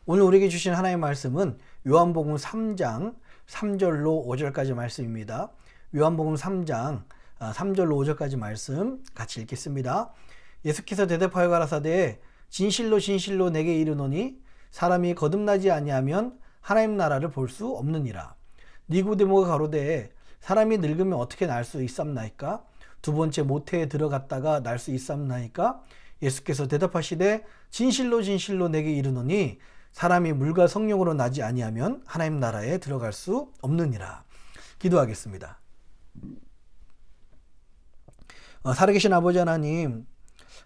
오늘 우리에게 주신 하나님의 말씀은 요한복음 3장 3절로 5절까지 말씀입니다. 요한복음 3장 3절로 5절까지 말씀 같이 읽겠습니다. 예수께서 대답하여 가라사대 진실로 진실로 내게 이르노니 사람이 거듭나지 아니하면 하나님 나라를 볼 수 없느니라. 니고데모가 가로되 사람이 늙으면 어떻게 날 수 있삼나이까? 두 번째 모태에 들어갔다가 날 수 있삼나이까? 예수께서 대답하시되 진실로 진실로 내게 이르노니 사람이 물과 성령으로 나지 아니하면 하나님 나라에 들어갈 수 없느니라. 기도하겠습니다. 살아계신 아버지 하나님,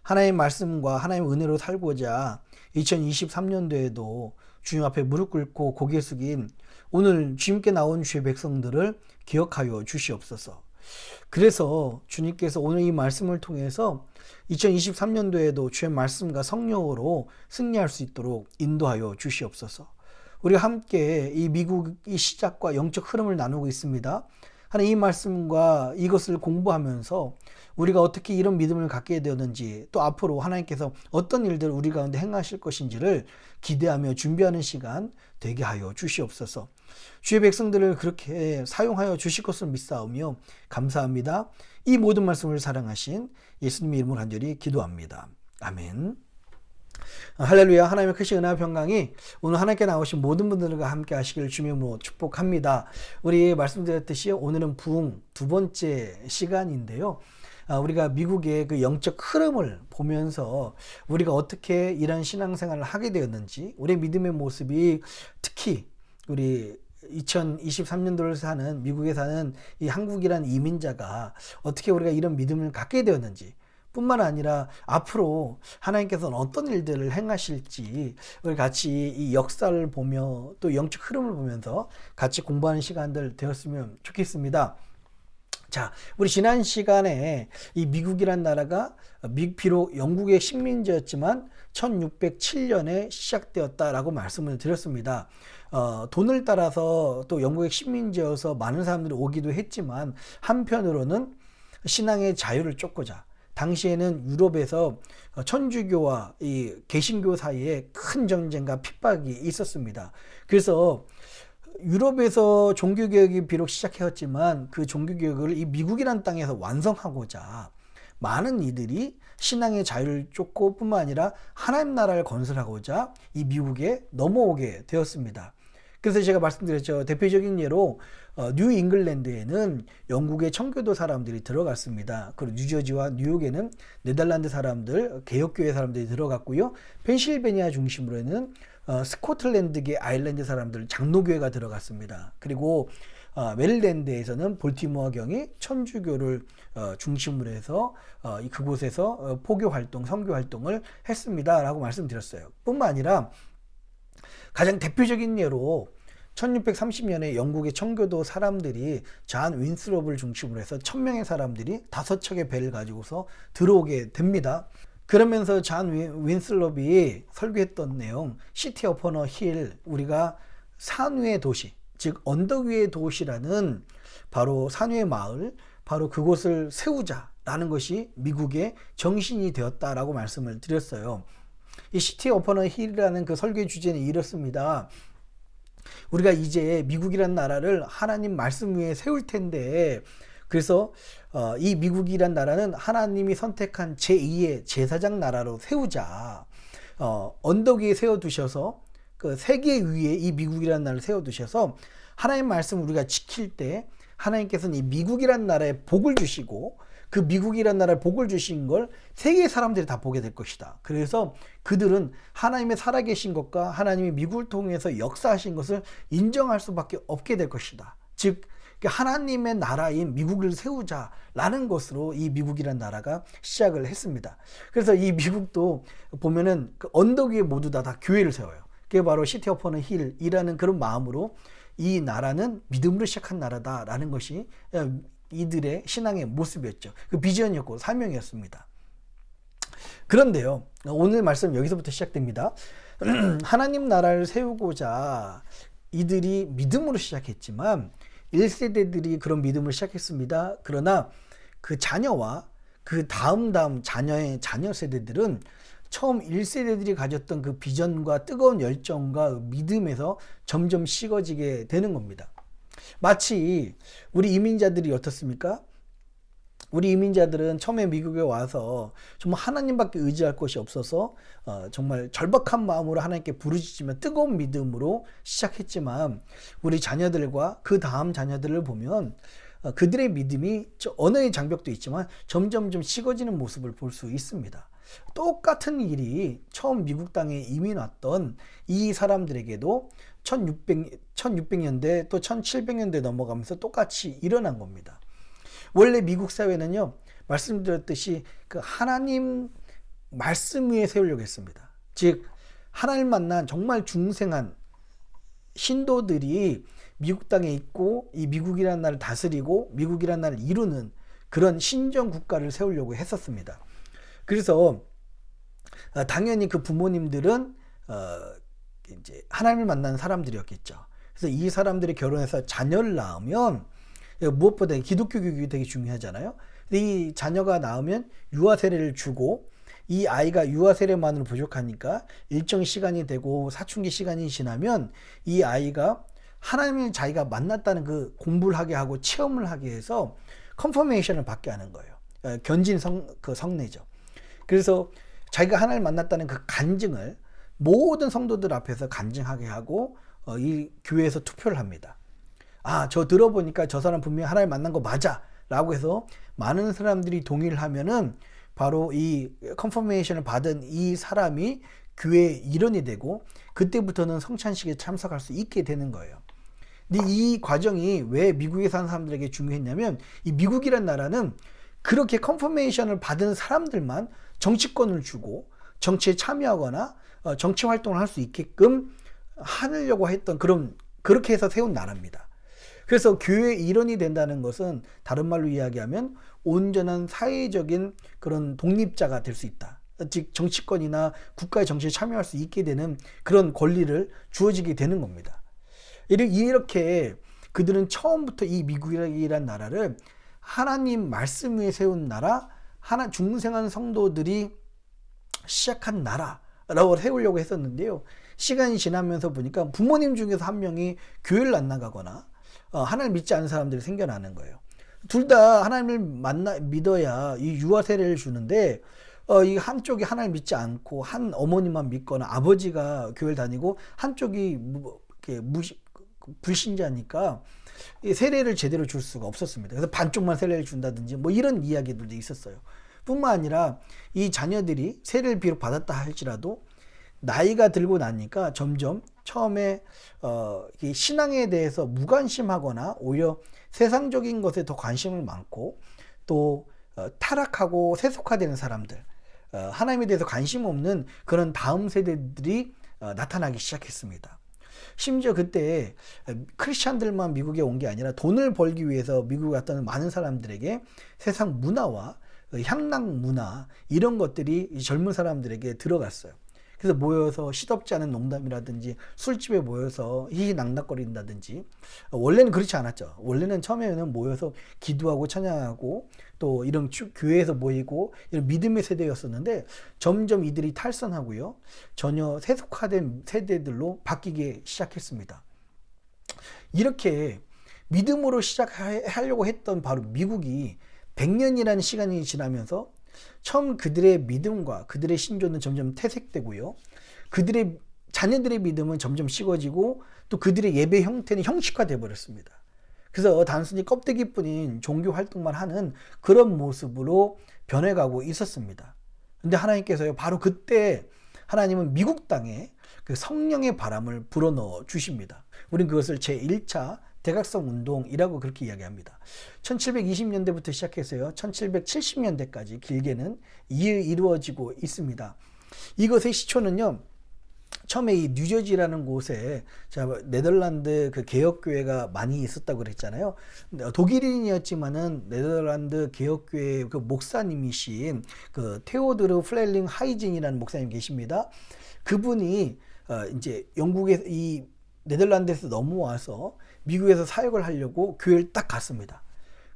하나님의 말씀과 하나님의 은혜로 살고자 2023년도에도 주님 앞에 무릎 꿇고 고개 숙인 오늘 주님께 나온 주의 백성들을 기억하여 주시옵소서. 그래서 주님께서 오늘 이 말씀을 통해서 2023년도에도 주의 말씀과 성령으로 승리할 수 있도록 인도하여 주시옵소서. 우리가 함께 이 미국의 시작과 영적 흐름을 나누고 있습니다. 하나님 이 말씀과 이것을 공부하면서 우리가 어떻게 이런 믿음을 갖게 되었는지, 또 앞으로 하나님께서 어떤 일들을 우리 가운데 행하실 것인지를 기대하며 준비하는 시간 되게 하여 주시옵소서. 주의 백성들을 그렇게 사용하여 주실 것을 믿사오며 감사합니다. 이 모든 말씀을 사랑하신 예수님의 이름으로 간절히 기도합니다. 아멘. 할렐루야. 하나님의 크신 은혜와 평강이 오늘 하나님께 나오신 모든 분들과 함께 하시기를 주님의 이름으로 축복합니다. 우리 말씀드렸듯이 오늘은 부흥 두 번째 시간인데요. 우리가 미국의 그 영적 흐름을 보면서 우리가 어떻게 이런 신앙생활을 하게 되었는지, 우리의 믿음의 모습이 특히 우리 2023년도를 사는 미국에 사는 이 한국이란 이민자가 어떻게 우리가 이런 믿음을 갖게 되었는지, 뿐만 아니라 앞으로 하나님께서는 어떤 일들을 행하실지 우리 같이 이 역사를 보며 또 영적 흐름을 보면서 같이 공부하는 시간들 되었으면 좋겠습니다. 자, 우리 지난 시간에 이 미국이란 나라가 비록 영국의 식민지였지만 1607년에 시작되었다라고 말씀을 드렸습니다. 돈을 따라서 또 영국의 식민지여서 많은 사람들이 오기도 했지만 한편으로는 신앙의 자유를 쫓고자 당시에는 유럽에서 천주교와 이 개신교 사이에 큰 전쟁과 핍박이 있었습니다. 그래서 유럽에서 종교개혁이 비록 시작했지만 그 종교개혁을 이 미국이라는 땅에서 완성하고자 많은 이들이 신앙의 자유를 쫓고 뿐만 아니라 하나님 나라를 건설하고자 이 미국에 넘어오게 되었습니다. 그래서 제가 말씀드렸죠. 대표적인 예로 뉴 잉글랜드에는 영국의 청교도 사람들이 들어갔습니다. 그리고 뉴저지와 뉴욕에는 네덜란드 사람들, 개혁교회 사람들이 들어갔고요. 펜실베니아 중심으로는 스코틀랜드계 아일랜드 사람들, 장로교회가 들어갔습니다. 그리고 메릴랜드에서는 볼티모어경이 천주교를 중심으로 해서 그곳에서 포교 활동, 선교 활동을 했습니다라고 말씀드렸어요. 뿐만 아니라 가장 대표적인 예로 1630년에 영국의 청교도 사람들이 잔 윈스롭을 중심으로 해서 1000명의 사람들이 5척의 배를 가지고서 들어오게 됩니다. 그러면서 잔 윈슬롭이 설교했던 내용, 시티 어폰 어 힐, 우리가 산 위의 도시, 즉 언덕 위의 도시라는 바로 산 위의 마을, 바로 그곳을 세우자라는 것이 미국의 정신이 되었다라고 말씀을 드렸어요. 이 시티 어폰 어 힐이라는 그 설교의 주제는 이렇습니다. 우리가 이제 미국이라는 나라를 하나님 말씀 위에 세울 텐데, 그래서 이 미국이란 나라는 하나님이 선택한 제2의 제사장 나라로 세우자. 언덕 위에 세워두셔서 그 세계 위에 이 미국이라는 나라를 세워두셔서 하나님 말씀 우리가 지킬 때 하나님께서는 이 미국이라는 나라에 복을 주시고 그 미국이라는 나라에 복을 주신 걸 세계 사람들이 다 보게 될 것이다. 그래서 그들은 하나님의 살아계신 것과 하나님이 미국을 통해서 역사하신 것을 인정할 수밖에 없게 될 것이다. 즉 하나님의 나라인 미국을 세우자라는 것으로 이 미국이라는 나라가 시작을 했습니다. 그래서 이 미국도 보면은 그 언덕 위에 모두 다 교회를 세워요. 그게 바로 시티 어폰 힐이라는 그런 마음으로 이 나라는 믿음으로 시작한 나라다라는 것이 이들의 신앙의 모습이었죠. 그 비전이었고 사명이었습니다. 그런데요, 오늘 말씀 여기서부터 시작됩니다. 하나님 나라를 세우고자 이들이 믿음으로 시작했지만 1세대들이 그런 믿음을 시작했습니다. 그러나 그 자녀와 그 다음 자녀의 자녀 세대들은 처음 1세대들이 가졌던 그 비전과 뜨거운 열정과 믿음에서 점점 식어지게 되는 겁니다. 마치 우리 이민자들이 어떻습니까? 우리 이민자들은 처음에 미국에 와서 정말 하나님밖에 의지할 것이 없어서 정말 절박한 마음으로 하나님께 부르짖으며 뜨거운 믿음으로 시작했지만 우리 자녀들과 그 다음 자녀들을 보면 그들의 믿음이 언어의 장벽도 있지만 점점 좀 식어지는 모습을 볼 수 있습니다. 똑같은 일이 처음 미국 땅에 이민 왔던 이 사람들에게도 1600년대 또 1700년대 넘어가면서 똑같이 일어난 겁니다. 원래 미국 사회는요, 말씀드렸듯이 그 하나님 말씀 위에 세우려고 했습니다. 즉 하나님 만난 정말 중생한 신도들이 미국 땅에 있고 이 미국이라는 나라를 다스리고 미국이라는 나라를 이루는 그런 신정 국가를 세우려고 했었습니다. 그래서 당연히 그 부모님들은 이제 하나님을 만난 사람들이었겠죠. 그래서 이 사람들이 결혼해서 자녀를 낳으면 무엇보다 기독교 교육이 되게 중요하잖아요. 이 자녀가 낳으면 유아 세례를 주고 이 아이가 유아 세례만으로 부족하니까 일정 시간이 되고 사춘기 시간이 지나면 이 아이가 하나님을 자기가 만났다는 그 공부를 하게 하고 체험을 하게 해서 컨퍼메이션을 받게 하는 거예요. 견진 성례죠. 그래서 자기가 하나님을 만났다는 그 간증을 모든 성도들 앞에서 간증하게 하고 이 교회에서 투표를 합니다. 아, 저 들어보니까 저 사람 분명히 하나님 만난 거 맞아 라고 해서 많은 사람들이 동의를 하면은 바로 이 컨퍼메이션을 받은 이 사람이 교회의 일원이 되고 그때부터는 성찬식에 참석할 수 있게 되는 거예요. 근데 이 과정이 왜 미국에 사는 사람들에게 중요했냐면 이 미국이란 나라는 그렇게 컨퍼메이션을 받은 사람들만 정치권을 주고 정치에 참여하거나 정치 활동을 할 수 있게끔 하려고 했던 그렇게 해서 세운 나라입니다. 그래서 교회의 일원이 된다는 것은 다른 말로 이야기하면 온전한 사회적인 그런 독립자가 될 수 있다. 즉 정치권이나 국가의 정치에 참여할 수 있게 되는 그런 권리를 주어지게 되는 겁니다. 이렇게 그들은 처음부터 이 미국이라는 나라를 하나님 말씀 위에 세운 나라, 중생한 성도들이 시작한 나라라고 세우려고 했었는데요. 시간이 지나면서 보니까 부모님 중에서 한 명이 교회를 안 나가거나 하나님 믿지 않는 사람들이 생겨나는 거예요. 둘 다 하나님을 믿어야 이 유아 세례를 주는데 이 한쪽이 하나님 믿지 않고 한 어머니만 믿거나 아버지가 교회를 다니고 한쪽이 불신자니까 세례를 제대로 줄 수가 없었습니다. 그래서 반쪽만 세례를 준다든지 뭐 이런 이야기들도 있었어요. 뿐만 아니라 이 자녀들이 세례를 비록 받았다 할지라도 나이가 들고 나니까 점점 처음에 신앙에 대해서 무관심하거나 오히려 세상적인 것에 더 관심을 많고 또 타락하고 세속화되는 사람들, 하나님에 대해서 관심 없는 그런 다음 세대들이 나타나기 시작했습니다. 심지어 그때 크리스찬들만 미국에 온 게 아니라 돈을 벌기 위해서 미국에 왔던 많은 사람들에게 세상 문화와 향락 문화 이런 것들이 젊은 사람들에게 들어갔어요. 그래서 모여서 시덥지 않은 농담이라든지 술집에 모여서 희희낙낙거린다든지 원래는 그렇지 않았죠. 원래는 처음에는 모여서 기도하고 찬양하고 또 이런 교회에서 모이고 이런 믿음의 세대였었는데 점점 이들이 탈선하고요. 전혀 세속화된 세대들로 바뀌기 시작했습니다. 이렇게 믿음으로 시작하려고 했던 바로 미국이 100년이라는 시간이 지나면서 처음 그들의 믿음과 그들의 신조는 점점 퇴색되고요. 그들의 자녀들의 믿음은 점점 식어지고 또 그들의 예배 형태는 형식화되어 버렸습니다. 그래서 단순히 껍데기뿐인 종교 활동만 하는 그런 모습으로 변해가고 있었습니다. 근데 하나님께서요, 바로 그때 하나님은 미국 땅에 그 성령의 바람을 불어넣어 주십니다. 우린 그것을 제1차 대각성 운동이라고 그렇게 이야기합니다. 1720년대부터 시작해서요, 1770년대까지 길게는 이루어지고 있습니다. 이것의 시초는요, 처음에 이 뉴저지라는 곳에 네덜란드 그 개혁교회가 많이 있었다고 그랬잖아요. 독일인이었지만은 네덜란드 개혁교회 그 목사님이신 그 테오드르 플렐링 하이징이라는 목사님 계십니다. 그분이 이제 영국에 네덜란드에서 넘어와서 미국에서 사역을 하려고 교회를 딱 갔습니다.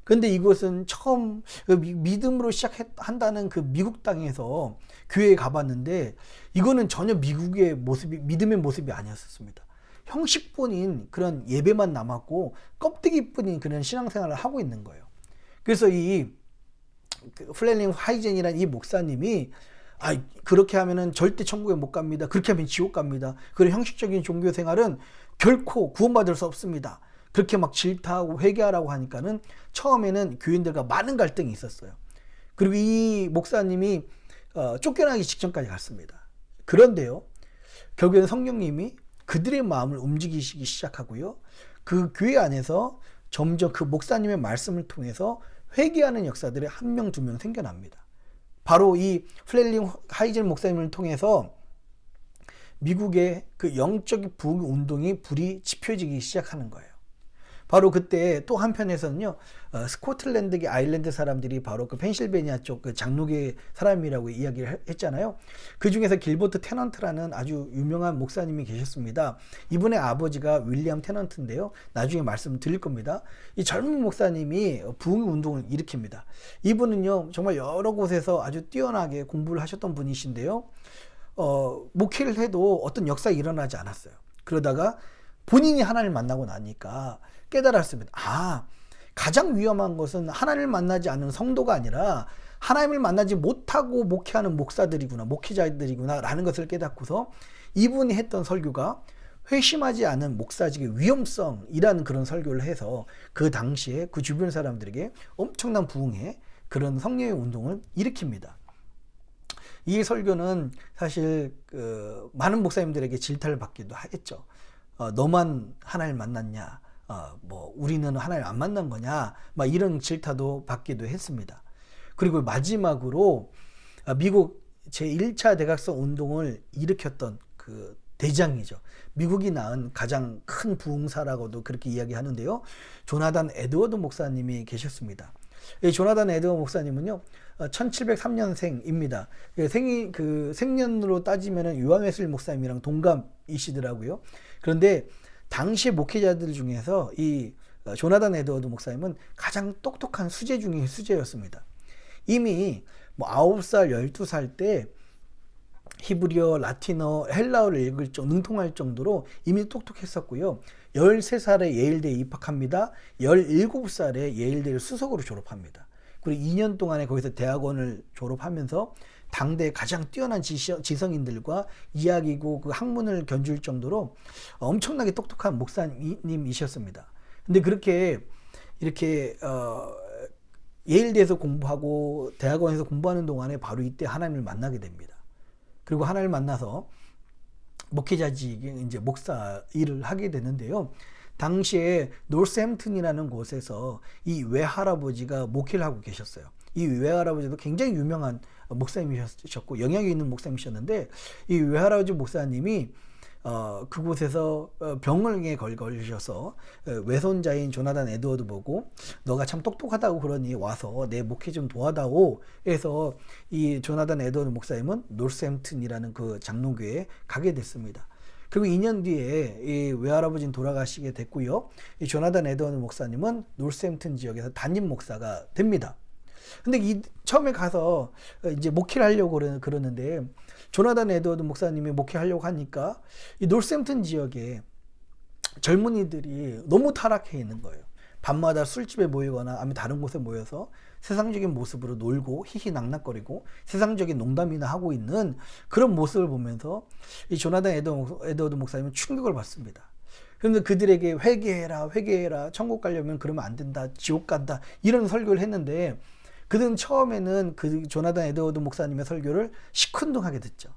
근데 이것은 처음 믿음으로 시작한다는 그 미국 땅에서 교회에 가봤는데 이거는 전혀 미국의 모습이, 믿음의 모습이 아니었습니다. 형식뿐인 그런 예배만 남았고 껍데기뿐인 그런 신앙생활을 하고 있는 거예요. 그래서 이 플레링 하이젠이라는 이 목사님이 그렇게 하면은 절대 천국에 못 갑니다. 그렇게 하면 지옥 갑니다. 그런 형식적인 종교 생활은 결코 구원받을 수 없습니다. 그렇게 막 질타하고 회개하라고 하니까는 처음에는 교인들과 많은 갈등이 있었어요. 그리고 이 목사님이 쫓겨나기 직전까지 갔습니다. 그런데요, 결국에는 성령님이 그들의 마음을 움직이시기 시작하고요, 그 교회 안에서 점점 그 목사님의 말씀을 통해서 회개하는 역사들이 한 명, 두 명 생겨납니다. 바로 이 플레링 하이젠 목사님을 통해서 미국의 그 영적인 부흥 운동이 불이 지펴지기 시작하는 거예요. 바로 그때 또 한편에서는요, 스코틀랜드 아일랜드 사람들이 바로 그 펜실베니아 쪽 그 장로계 사람이라고 이야기를 했잖아요. 그 중에서 길버트 테넌트라는 아주 유명한 목사님이 계셨습니다. 이분의 아버지가 윌리엄 테넌트인데요. 나중에 말씀드릴 겁니다. 이 젊은 목사님이 부흥 운동을 일으킵니다. 이분은요, 정말 여러 곳에서 아주 뛰어나게 공부를 하셨던 분이신데요. 목회를 해도 어떤 역사가 일어나지 않았어요. 그러다가 본인이 하나님을 만나고 나니까 깨달았습니다. 가장 위험한 것은 하나님을 만나지 않는 성도가 아니라 하나님을 만나지 못하고 목회하는 목사들이구나, 목회자들이구나 라는 것을 깨닫고서 이분이 했던 설교가 회심하지 않은 목사직의 위험성이라는 그런 설교를 해서 그 당시에 그 주변 사람들에게 엄청난 부흥의 그런 성령의 운동을 일으킵니다. 이 설교는 사실 많은 목사님들에게 질타를 받기도 했죠. 너만 하나님을 만났냐, 우리는 하나님을 안 만난 거냐, 막 이런 질타도 받기도 했습니다. 그리고 마지막으로 미국 제1차 대각성 운동을 일으켰던 그 대장이죠. 미국이 낳은 가장 큰 부흥사라고도 그렇게 이야기하는데요. 조나단 에드워드 목사님이 계셨습니다. 이 조나단 에드워드 목사님은요, 1703년생입니다. 생년으로 따지면 요한 웨슬리 목사님이랑 동갑이시더라고요. 그런데 당시 목회자들 중에서 이 조나단 에드워드 목사님은 가장 똑똑한 수재 중의 수재였습니다. 이미 9살, 12살 때 히브리어, 라틴어, 헬라어를 읽을 능통할 정도로 이미 똑똑했었고요. 13살에 예일대에 입학합니다. 17살에 예일대를 수석으로 졸업합니다. 그리고 2년 동안에 거기서 대학원을 졸업하면서 당대 가장 뛰어난 지성인들과 이야기고 그 학문을 견줄 정도로 엄청나게 똑똑한 목사님이셨습니다. 근데 이렇게 예일대에서 공부하고 대학원에서 공부하는 동안에 바로 이때 하나님을 만나게 됩니다. 그리고 하나님을 만나서 목회자직의 이제 목사 일을 하게 되는데요. 당시에 노스햄튼이라는 곳에서 이 외할아버지가 목회를 하고 계셨어요. 이 외할아버지도 굉장히 유명한 목사님이셨고 영향이 있는 목사님이셨는데, 이 외할아버지 목사님이 그곳에서 병에 걸리셔서 외손자인 조나단 에드워드 보고 너가 참 똑똑하다고 그러니 와서 내 목회 좀 도와다오 해서 이 조나단 에드워드 목사님은 노스햄튼이라는 그 장로교회에 가게 됐습니다. 그리고 2년 뒤에 이 외할아버지는 돌아가시게 됐고요. 이 조나단 에드워드 목사님은 노스햄튼 지역에서 담임 목사가 됩니다. 근데 처음에 가서 이제 목회를 하려고 그러는데 조나단 에드워드 목사님이 목회하려고 하니까 이 노스햄튼 지역에 젊은이들이 너무 타락해 있는 거예요. 밤마다 술집에 모이거나 아니면 다른 곳에 모여서 세상적인 모습으로 놀고 희희낙낙거리고 세상적인 농담이나 하고 있는 그런 모습을 보면서 이 조나단 에드워드 목사님은 충격을 받습니다. 그런데 그들에게 회개해라, 천국 가려면 그러면 안 된다, 지옥 간다, 이런 설교를 했는데 그들은 처음에는 그 조나단 에드워드 목사님의 설교를 시큰둥하게 듣죠.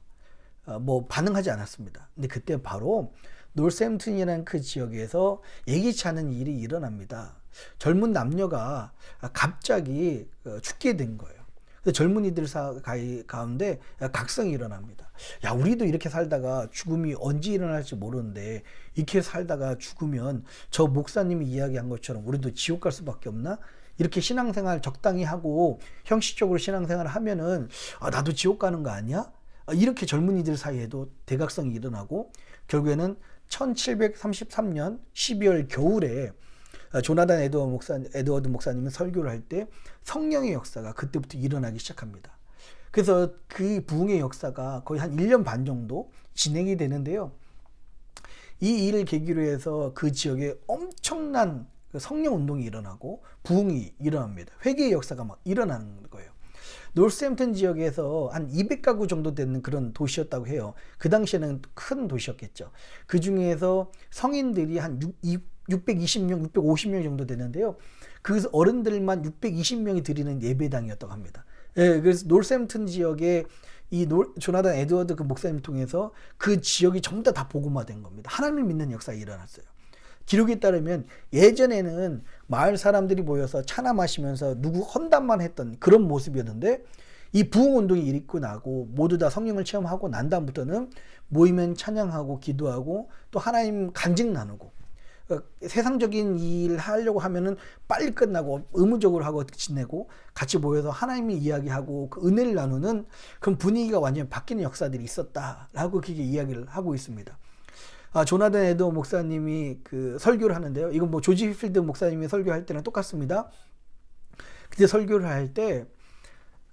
반응하지 않았습니다. 근데 그때 바로 노스햄튼이라는 그 지역에서 예기치 않은 일이 일어납니다. 젊은 남녀가 갑자기 죽게 된 거예요. 젊은이들 가운데 각성이 일어납니다. 야, 우리도 이렇게 살다가 죽음이 언제 일어날지 모르는데 이렇게 살다가 죽으면 저 목사님이 이야기한 것처럼 우리도 지옥 갈 수밖에 없나? 이렇게 신앙생활 적당히 하고 형식적으로 신앙생활을 하면은 나도 지옥 가는 거 아니야? 이렇게 젊은이들 사이에도 대각성이 일어나고 결국에는 1733년 12월 겨울에 조나단 에드워드 목사님은 설교를 할 때 성령의 역사가 그때부터 일어나기 시작합니다. 그래서 그 부흥의 역사가 거의 한 1년 반 정도 진행이 되는데요. 이 일을 계기로 해서 그 지역에 엄청난 성령 운동이 일어나고 부흥이 일어납니다. 회개의 역사가 막 일어나는 거예요. 노스햄튼 지역에서 한 200가구 정도 되는 그런 도시였다고 해요. 그 당시에는 큰 도시였겠죠. 그 중에서 성인들이 한 620명, 650명 정도 되는데요. 그 어른들만 620명이 드리는 예배당이었다고 합니다. 예, 그래서 노스햄튼 지역에 조나단 에드워드 그 목사님 통해서 그 지역이 전부 다 복음화된 겁니다. 하나님을 믿는 역사가 일어났어요. 기록에 따르면 예전에는 마을 사람들이 모여서 차나 마시면서 누구 헌담만 했던 그런 모습이었는데 이 부흥운동이 일고 나고 모두 다 성령을 체험하고 난 다음부터는 모이면 찬양하고 기도하고 또 하나님 간증 나누고 세상적인 일 하려고 하면은 빨리 끝나고 의무적으로 하고 지내고 같이 모여서 하나님의 이야기하고 그 은혜를 나누는 그런 분위기가 완전히 바뀌는 역사들이 있었다라고 그렇게 이야기를 하고 있습니다. 조나단 에드워드 목사님이 그 설교를 하는데요. 이건 뭐 조지 휘필드 목사님이 설교할 때랑 똑같습니다. 그때 설교를 할 때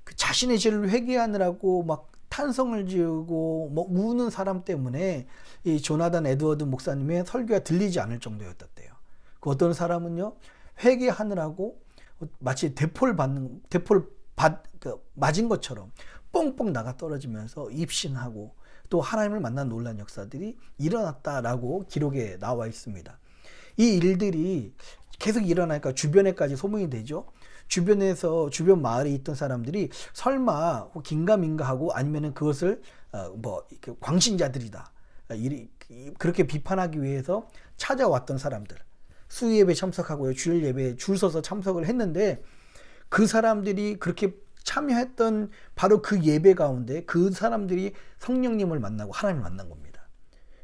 그 자신의 죄를 회개하느라고 막 탄성을 지르고 뭐 우는 사람 때문에 이 조나단 에드워드 목사님의 설교가 들리지 않을 정도였대요. 그 어떤 사람은요, 회개하느라고 마치 맞은 것처럼 뻥뻥 나가 떨어지면서 입신하고 또 하나님을 만난 놀란 역사들이 일어났다라고 기록에 나와 있습니다. 이 일들이 계속 일어나니까 주변에까지 소문이 되죠. 주변 마을에 있던 사람들이 설마 긴가민가하고 아니면은 그것을 광신자들이다 그렇게 비판하기 위해서 찾아왔던 사람들, 수예배 참석하고요, 주일 예배에 줄 서서 참석을 했는데 그 사람들이 그렇게 참여했던 바로 그 예배 가운데 그 사람들이 성령님을 만나고 하나님을 만난 겁니다.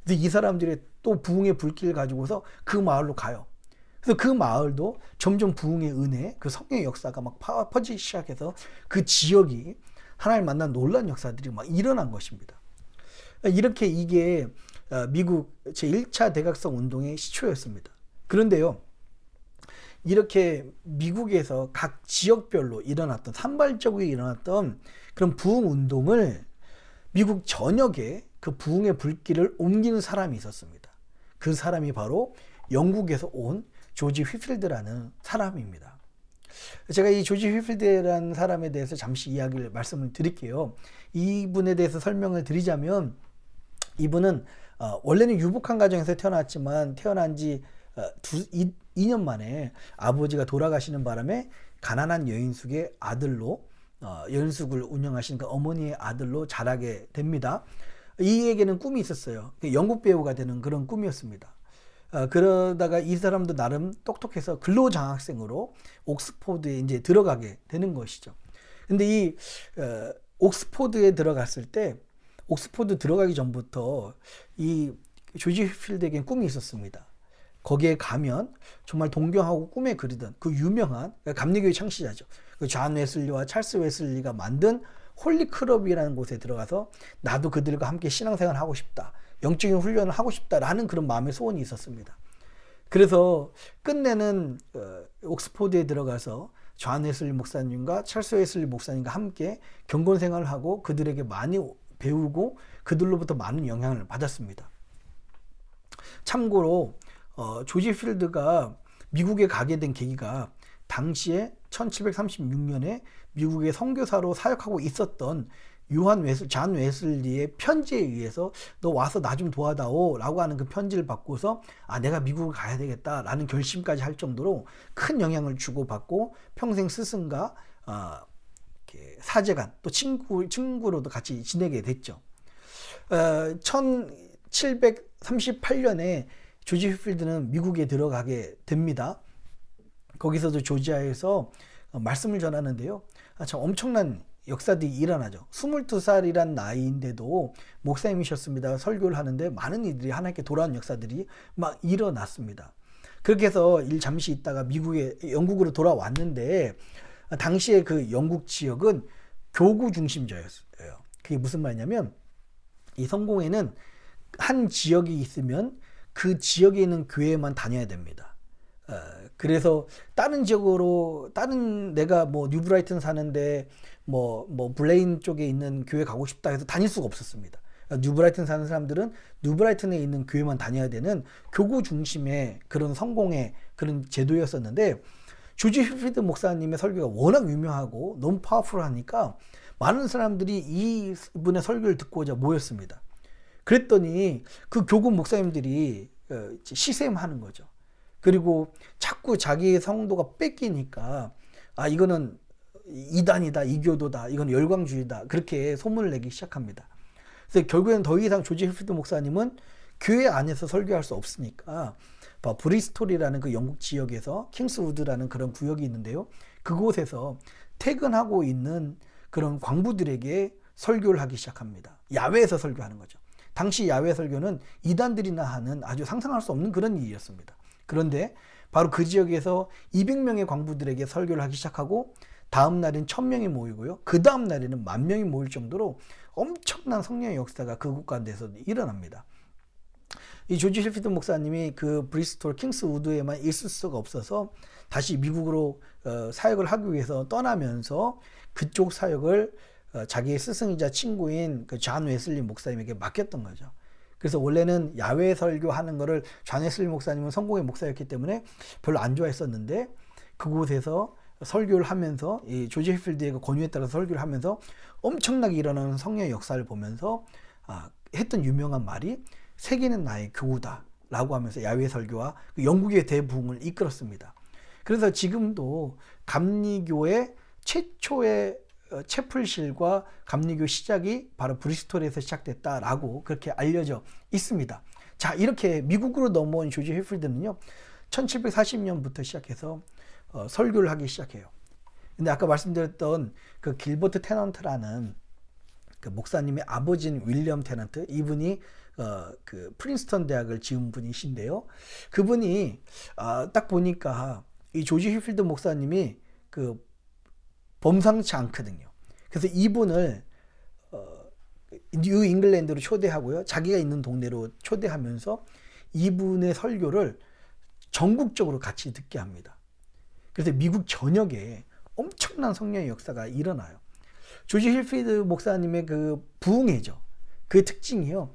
그래서 이 사람들이 또 부흥의 불길을 가지고서 그 마을로 가요. 그래서 그 마을도 점점 부흥의 은혜, 그 성령의 역사가 막 퍼지기 시작해서 그 지역이 하나님을 만난 놀라운 역사들이 막 일어난 것입니다. 이렇게 이게 미국 제1차 대각성 운동의 시초였습니다. 그런데요, 이렇게 미국에서 각 지역별로 일어났던 산발적으로 일어났던 그런 부흥 운동을 미국 전역에 그 부흥의 불길을 옮기는 사람이 있었습니다. 그 사람이 바로 영국에서 온 조지 휘필드라는 사람입니다. 제가 이 조지 휘필드라는 사람에 대해서 잠시 말씀을 드릴게요. 이분에 대해서 설명을 드리자면 이분은 원래는 유복한 가정에서 태어났지만 태어난 지 2년 만에 아버지가 돌아가시는 바람에 가난한 여인숙의 아들로 여인숙을 운영하시는 그 어머니의 아들로 자라게 됩니다. 이에게는 꿈이 있었어요. 영국 배우가 되는 그런 꿈이었습니다. 그러다가 이 사람도 나름 똑똑해서 근로장학생으로 옥스포드에 이제 들어가게 되는 것이죠. 근데 이 옥스포드에 들어갔을 때 옥스포드 들어가기 전부터 이 조지 휘필드에겐 꿈이 있었습니다. 거기에 가면 정말 동경하고 꿈에 그리던 그 유명한 감리교의 창시자죠. 존 웨슬리와 찰스 웨슬리가 만든 홀리클럽이라는 곳에 들어가서 나도 그들과 함께 신앙생활을 하고 싶다. 영적인 훈련을 하고 싶다라는 그런 마음의 소원이 있었습니다. 그래서 끝내는 옥스포드에 들어가서 존 웨슬리 목사님과 찰스 웨슬리 목사님과 함께 경건 생활을 하고 그들에게 많이 배우고 그들로부터 많은 영향을 받았습니다. 참고로 조지 휘필드가 미국에 가게 된 계기가 당시에 1736년에 미국의 선교사로 사역하고 있었던 존 웨슬리의 편지에 의해서 너 와서 나 좀 도와다오 라고 하는 그 편지를 받고서 내가 미국을 가야 되겠다 라는 결심까지 할 정도로 큰 영향을 주고받고 평생 스승과 사제간 또 친구로도 같이 지내게 됐죠. 1738년에 조지 휘필드는 미국에 들어가게 됩니다. 거기서도 조지아에서 말씀을 전하는데요. 참 엄청난 역사들이 일어나죠. 22살이란 나이인데도 목사님이셨습니다. 설교를 하는데 많은 이들이 하나님께 돌아온 역사들이 막 일어났습니다. 그렇게 해서 잠시 있다가 영국으로 돌아왔는데 당시에 그 영국 지역은 교구 중심제였어요. 그게 무슨 말이냐면 이 성공회는 한 지역이 있으면 그 지역에 있는 교회만 다녀야 됩니다. 그래서 다른 지역으로 내가 뭐 뉴브라이튼 사는데 뭐 블레인 쪽에 있는 교회 가고 싶다 해서 다닐 수가 없었습니다. 뉴브라이튼 사는 사람들은 뉴브라이튼에 있는 교회만 다녀야 되는 교구 중심의 그런 성공의 그런 제도였었는데, 조지 힐필드 목사님의 설교가 워낙 유명하고 너무 파워풀하니까 많은 사람들이 이분의 설교를 듣고자 모였습니다. 그랬더니 그 교구 목사님들이 시샘하는 거죠. 그리고 자꾸 자기의 성도가 뺏기니까 이거는 이단이다, 이교도다, 이건 열광주의다, 그렇게 소문을 내기 시작합니다. 그래서 결국엔 더 이상 조지 힐필드 목사님은 교회 안에서 설교할 수 없으니까 브리스톨이라는 그 영국 지역에서 킹스우드라는 그런 구역이 있는데요, 그곳에서 퇴근하고 있는 그런 광부들에게 설교를 하기 시작합니다. 야외에서 설교하는 거죠. 당시 야외 설교는 이단들이나 하는 아주 상상할 수 없는 그런 일이었습니다. 그런데 바로 그 지역에서 200명의 광부들에게 설교를 하기 시작하고, 다음 날엔 1000명이 모이고요, 그 다음 날에는 10,000명이 모일 정도로 엄청난 성령의 역사가 그곳 가운데서 일어납니다. 이 조지 힐필드 목사님이 그 브리스톨 킹스우드에만 있을 수가 없어서 다시 미국으로 사역을 하기 위해서 떠나면서 그쪽 사역을 자기의 스승이자 친구인 그 존 웨슬리 목사님에게 맡겼던 거죠. 그래서 원래는 야외 설교하는 거를 존 웨슬리 목사님은 성공의 목사였기 때문에 별로 안 좋아했었는데, 그곳에서 설교를 하면서 이 조지 힐필드의 권유에 따라서 설교를 하면서 엄청나게 일어나는 성령의 역사를 보면서 했던 유명한 말이 세계는 나의 교우다 라고 하면서 야외 설교와 영국의 대부흥을 이끌었습니다. 그래서 지금도 감리교의 최초의 채플실과 감리교 시작이 바로 브리스톨에서 시작됐다라고 그렇게 알려져 있습니다. 자, 이렇게 미국으로 넘어온 조지 힐필드는요, 1740년부터 시작해서 설교를 하기 시작해요. 근데 아까 말씀드렸던 그 길버트 테넌트라는 그 목사님의 아버지인 윌리엄 테넌트, 이분이 그 프린스턴 대학을 지은 분이신데요, 그분이 딱 보니까 이 조지 힐필드 목사님이 그 범상치 않거든요. 그래서 이분을 뉴 잉글랜드로 초대하고요, 자기가 있는 동네로 초대하면서 이분의 설교를 전국적으로 같이 듣게 합니다. 그래서 미국 전역에 엄청난 성령의 역사가 일어나요. 조지 힐필드 목사님의 그 부흥회죠, 그 특징이요,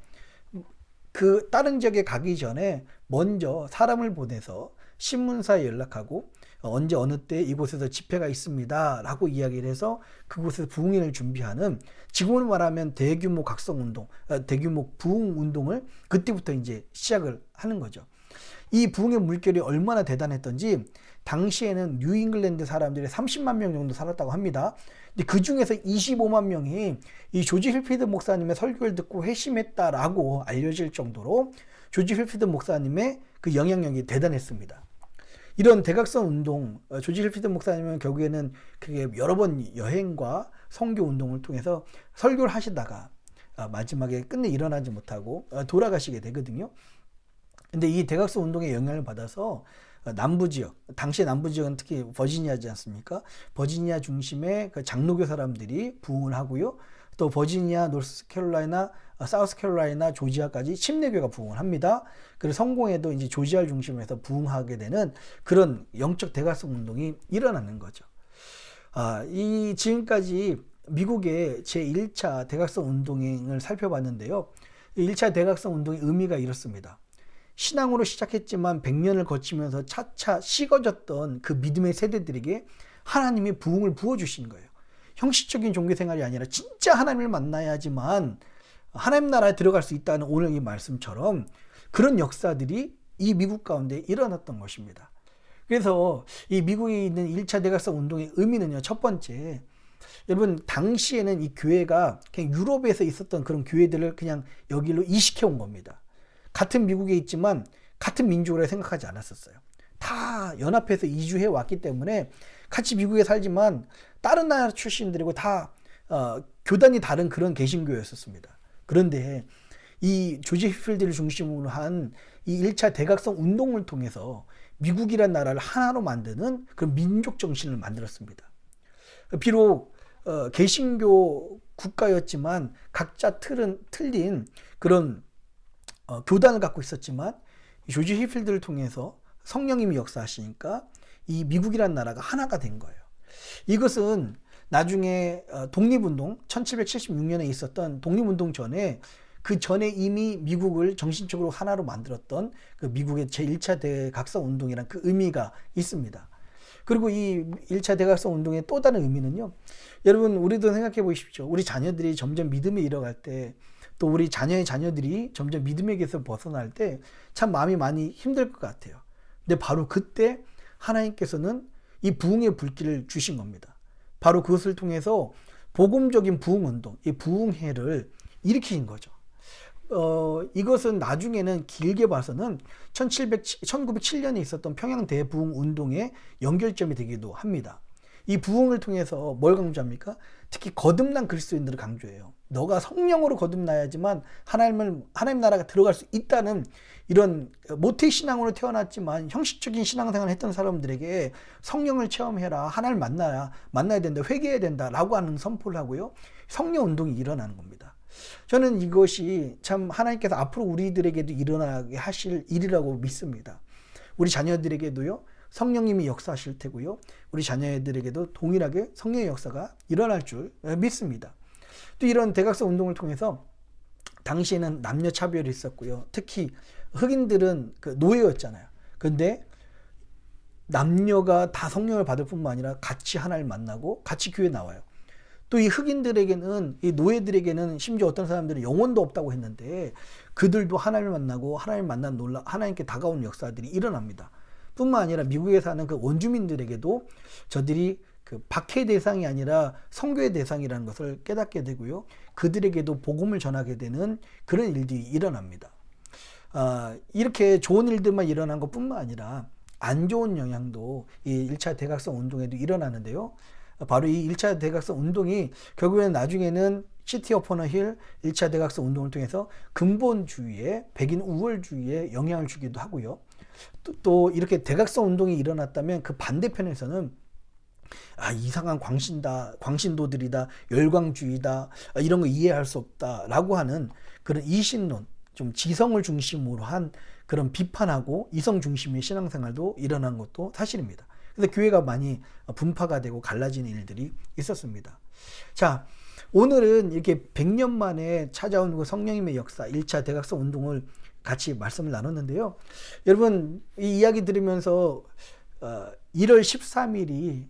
그 다른 지역에 가기 전에 먼저 사람을 보내서 신문사에 연락하고 언제 어느 때 이곳에서 집회가 있습니다 라고 이야기를 해서 그곳에서 부흥회를 준비하는, 지금으로 말하면 대규모 각성운동, 대규모 부흥운동을 그때부터 이제 시작을 하는 거죠. 이 부흥의 물결이 얼마나 대단했던지 당시에는 뉴잉글랜드 사람들이 30만 명 정도 살았다고 합니다. 근데 그 중에서 25만 명이 이 조지 힐필드 목사님의 설교를 듣고 회심했다라고 알려질 정도로 조지 힐필드 목사님의 그 영향력이 대단했습니다. 이런 대각성 운동, 조지 힐필드 목사님은 결국에는 그게 여러 번 여행과 선교 운동을 통해서 설교를 하시다가 마지막에 끝내 일어나지 못하고 돌아가시게 되거든요. 근데 이 대각성 운동의 영향을 받아서 남부 지역, 당시 남부 지역은 특히 버지니아지 않습니까? 버지니아 중심의 그 장로교 사람들이 부흥을 하고요, 또 버지니아, 노스캐롤라이나, 사우스캐롤라이나, 조지아까지 침례교가 부흥을 합니다. 그리고 성공에도 이제 조지아를 중심으로 해서 부흥하게 되는 그런 영적 대각성 운동이 일어나는 거죠. 이 지금까지 미국의 제1차 대각성 운동을 살펴봤는데요, 1차 대각성 운동의 의미가 이렇습니다. 신앙으로 시작했지만 100년을 거치면서 차차 식어졌던 그 믿음의 세대들에게 하나님이 부흥을 부어주신 거예요. 형식적인 종교생활이 아니라 진짜 하나님을 만나야지만 하나님 나라에 들어갈 수 있다는 오늘 이 말씀처럼 그런 역사들이 이 미국 가운데 일어났던 것입니다. 그래서 이 미국에 있는 1차 대각성 운동의 의미는요, 첫 번째, 여러분 당시에는 이 교회가 그냥 유럽에서 있었던 그런 교회들을 그냥 여기로 이식해 온 겁니다. 같은 미국에 있지만 같은 민족으로 생각하지 않았었어요. 다 연합해서 이주해 왔기 때문에 같이 미국에 살지만 다른 나라 출신들이고 다 교단이 다른 그런 개신교였었습니다. 그런데 이 조지 힐필드를 중심으로 한 이 1차 대각성 운동을 통해서 미국이란 나라를 하나로 만드는 그런 민족 정신을 만들었습니다. 비록 개신교 국가였지만 각자 틀린 그런 교단을 갖고 있었지만 조지 힐필드를 통해서 성령님이 역사하시니까 이 미국이란 나라가 하나가 된 거예요. 이것은 나중에 독립운동 1776년에 있었던 독립운동 전에 그 전에 이미 미국을 정신적으로 하나로 만들었던 그 미국의 제1차 대각성 운동이란 그 의미가 있습니다. 그리고 이 1차 대각성 운동의 또 다른 의미는요. 여러분 우리도 생각해 보십시오. 우리 자녀들이 점점 믿음에 이뤄갈 때 또 우리 자녀의 자녀들이 점점 믿음에게서 벗어날 때 참 마음이 많이 힘들 것 같아요. 근데 바로 그때 하나님께서는 이 부흥의 불길을 주신 겁니다. 바로 그것을 통해서 복음적인 부흥운동, 이 부흥회를 일으킨 거죠. 이것은 나중에는 길게 봐서는 1907년에 있었던 평양 대부흥운동의 연결점이 되기도 합니다. 이 부흥을 통해서 뭘 강조합니까? 특히 거듭난 그리스도인들을 강조해요. 너가 성령으로 거듭나야지만 하나님 나라가 들어갈 수 있다는 이런 모태신앙으로 태어났지만 형식적인 신앙생활을 했던 사람들에게 성령을 체험해라, 하나님을 만나야 된다, 회개해야 된다라고 하는 선포를 하고요. 성령 운동이 일어나는 겁니다. 저는 이것이 참 하나님께서 앞으로 우리들에게도 일어나게 하실 일이라고 믿습니다. 우리 자녀들에게도요, 성령님이 역사하실 테고요, 우리 자녀들에게도 동일하게 성령의 역사가 일어날 줄 믿습니다. 또 이런 대각성 운동을 통해서 당시에는 남녀 차별이 있었고요. 특히 흑인들은 그 노예였잖아요. 근데 남녀가 다 성령을 받을 뿐만 아니라 같이 하나님을 만나고 같이 교회에 나와요. 또 이 흑인들에게는, 이 노예들에게는 심지어 어떤 사람들은 영혼도 없다고 했는데 그들도 하나님을 만나고 하나님을 만난 하나님께 다가오는 역사들이 일어납니다. 뿐만 아니라 미국에 사는 그 원주민들에게도 저들이 그 박해 대상이 아니라 선교의 대상이라는 것을 깨닫게 되고요. 그들에게도 복음을 전하게 되는 그런 일들이 일어납니다. 이렇게 좋은 일들만 일어난 것뿐만 아니라 안 좋은 영향도 이 1차 대각성 운동에도 일어나는데요. 바로 이 1차 대각성 운동이 결국에는 나중에는 시티 어폰 힐 1차 대각성 운동을 통해서 근본주의에, 백인 우월주의에 영향을 주기도 하고요. 또 이렇게 대각성 운동이 일어났다면 그 반대편에서는 이상한 광신도들이다, 열광주의다, 이런 거 이해할 수 없다 라고 하는 그런 이신론, 좀 지성을 중심으로 한 그런 비판하고 이성 중심의 신앙생활도 일어난 것도 사실입니다. 그래서 교회가 많이 분파가 되고 갈라지는 일들이 있었습니다. 자, 오늘은 이렇게 100년 만에 찾아온 그 성령님의 역사, 1차 대각성 운동을 같이 말씀을 나눴는데요. 여러분, 이 이야기 들으면서 1월 13일이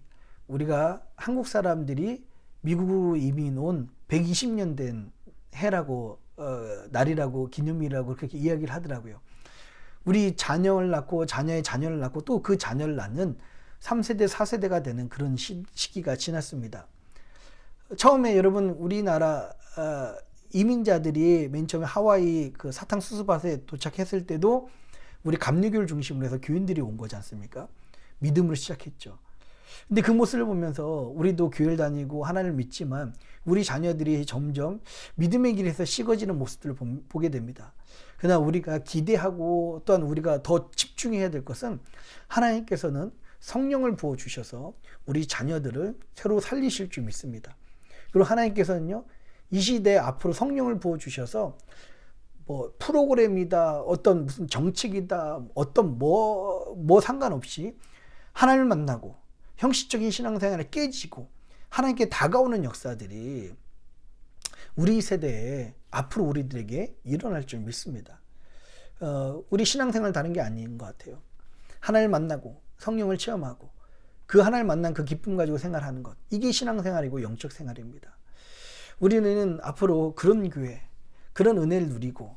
우리가 한국 사람들이 미국으로 이민 온 120년 된 해라고, 날이라고, 기념일이라고 그렇게 이야기를 하더라고요. 우리 자녀를 낳고 자녀의 자녀를 낳고 또 그 자녀를 낳는 3세대, 4세대가 되는 그런 시기가 지났습니다. 처음에 여러분 우리나라 이민자들이 맨 처음에 하와이 그 사탕수수밭에 도착했을 때도 우리 감리교를 중심으로 해서 교인들이 온 거지 않습니까? 믿음으로 시작했죠. 근데 그 모습을 보면서 우리도 교회를 다니고 하나님을 믿지만 우리 자녀들이 점점 믿음의 길에서 식어지는 모습들을 보게 됩니다. 그러나 우리가 기대하고 또한 우리가 더 집중해야 될 것은 하나님께서는 성령을 부어주셔서 우리 자녀들을 새로 살리실 줄 믿습니다. 그리고 하나님께서는요, 이 시대에 앞으로 성령을 부어주셔서 뭐 프로그램이다, 어떤 무슨 정책이다, 어떤 뭐 상관없이 하나님을 만나고 형식적인 신앙생활에 깨지고 하나님께 다가오는 역사들이 우리 세대에 앞으로 우리들에게 일어날 줄 믿습니다. 우리 신앙생활 다른 게 아닌 것 같아요. 하나님을 만나고 성령을 체험하고 그 하나님을 만난 그 기쁨 가지고 생활하는 것, 이게 신앙생활이고 영적 생활입니다. 우리는 앞으로 그런 교회, 그런 은혜를 누리고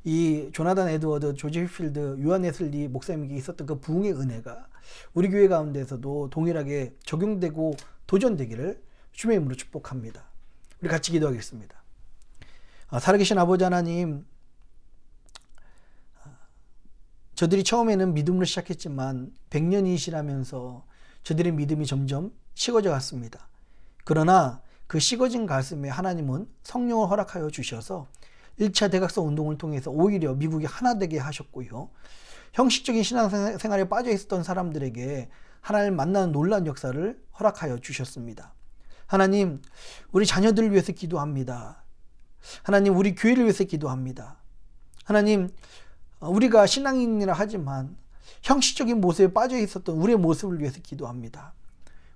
이 조나단 에드워드, 조지 휘필드, 요한 웨슬리 목사님에게 있었던 그 부흥의 은혜가 우리 교회 가운데서도 동일하게 적용되고 도전되기를 주님의 이름으로 축복합니다. 우리 같이 기도하겠습니다. 살아계신 아버지 하나님, 저들이 처음에는 믿음으로 시작했지만 100년이 지나면서 저들의 믿음이 점점 식어져 갔습니다. 그러나 그 식어진 가슴에 하나님은 성령을 허락하여 주셔서 1차 대각성 운동을 통해서 오히려 미국이 하나 되게 하셨고요. 형식적인 신앙생활에 빠져 있었던 사람들에게 하나님을 만나는 놀라운 역사를 허락하여 주셨습니다. 하나님, 우리 자녀들을 위해서 기도합니다. 하나님, 우리 교회를 위해서 기도합니다. 하나님, 우리가 신앙인이라 하지만 형식적인 모습에 빠져 있었던 우리의 모습을 위해서 기도합니다.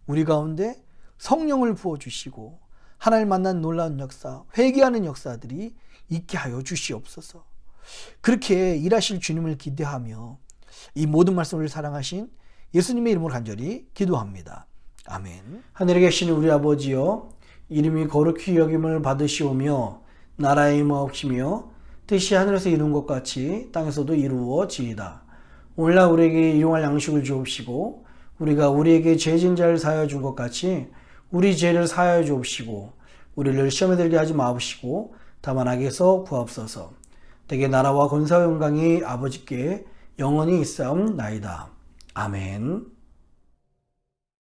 우리 가운데 성령을 부어주시고 하나님을 만난 놀라운 역사, 회개하는 역사들이 있게 하여 주시옵소서. 그렇게 일하실 주님을 기대하며 이 모든 말씀을 사랑하신 예수님의 이름으로 간절히 기도합니다. 아멘. 하늘에 계신 우리 아버지여, 이름이 거룩히 여김을 받으시오며 나라의 임하옵시며 뜻이 하늘에서 이룬 것 같이 땅에서도 이루어지이다. 오늘날 우리에게 일용할 양식을 주옵시고 우리가 우리에게 죄진 자를 사하여 준 것 같이 우리 죄를 사하여 주옵시고 우리를 시험에 들게 하지 마옵시고 다만 악에서 구하옵소서. 대개 나라와 권사와 영광이 아버지께 영원히 있사옵나이다. 아멘.